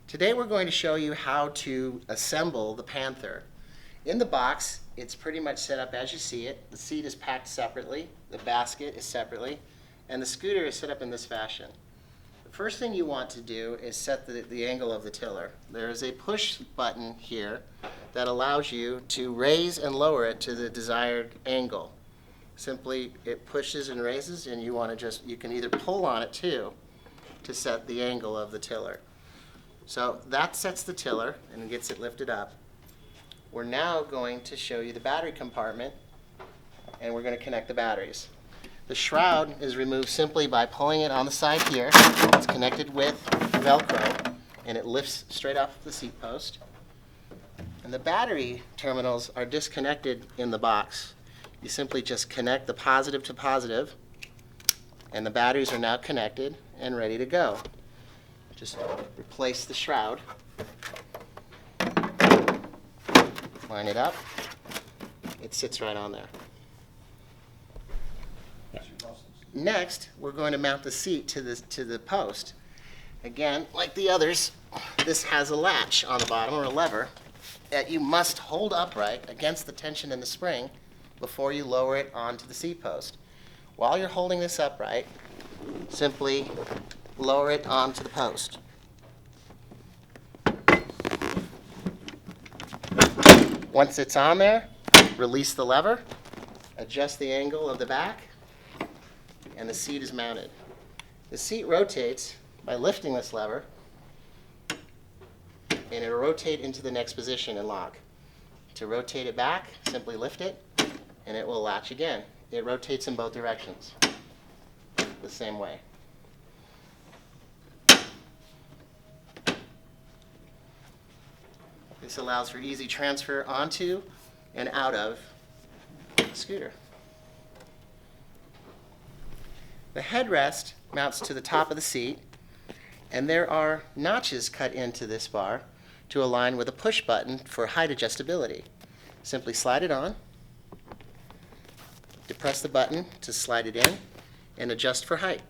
Today we're going to show you how to assemble the Panther. In the box, it's pretty much set up as you see it. The seat is packed separately, the basket is separately, and the scooter is set up in this fashion. The first thing you want to do is set the angle of the tiller. There is a push button here that allows you to raise and lower it to the desired angle. Simply, it pushes and raises, and you can either pull on it too to set the angle of the tiller. So that sets the tiller and gets it lifted up. We're now going to show you the battery compartment, and we're going to connect the batteries. The shroud is removed simply by pulling it on the side here. It's connected with Velcro, and it lifts straight off the seat post. And the battery terminals are disconnected in the box. You simply just connect the positive to positive, and the batteries are now connected and ready to go. Just replace the shroud, line it up, it sits right on there. Next, we're going to mount the seat to the post. Again, like the others, this has a latch on the bottom, or a lever, that you must hold upright against the tension in the spring before you lower it onto the seat post. While you're holding this upright, simply lower it onto the post. Once it's on there, release the lever, adjust the angle of the back, and the seat is mounted. The seat rotates by lifting this lever, and it'll rotate into the next position and lock. To rotate it back, simply lift it, and it will latch again. It rotates in both directions the same way. This allows for easy transfer onto and out of the scooter. The headrest mounts to the top of the seat, and there are notches cut into this bar to align with a push button for height adjustability. Simply slide it on, depress the button to slide it in, and adjust for height.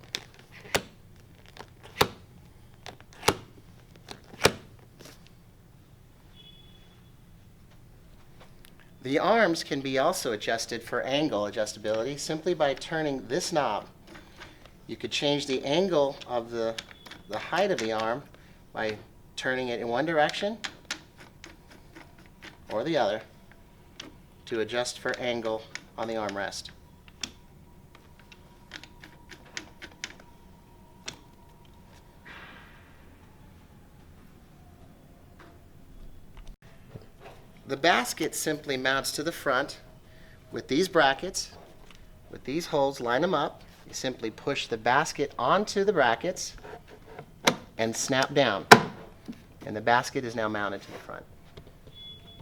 The arms can be also adjusted for angle adjustability simply by turning this knob. You could change the angle of the height of the arm by turning it in one direction or the other to adjust for angle on the armrest. The basket simply mounts to the front with these brackets. With these holes, line them up. You simply push the basket onto the brackets and snap down. And the basket is now mounted to the front.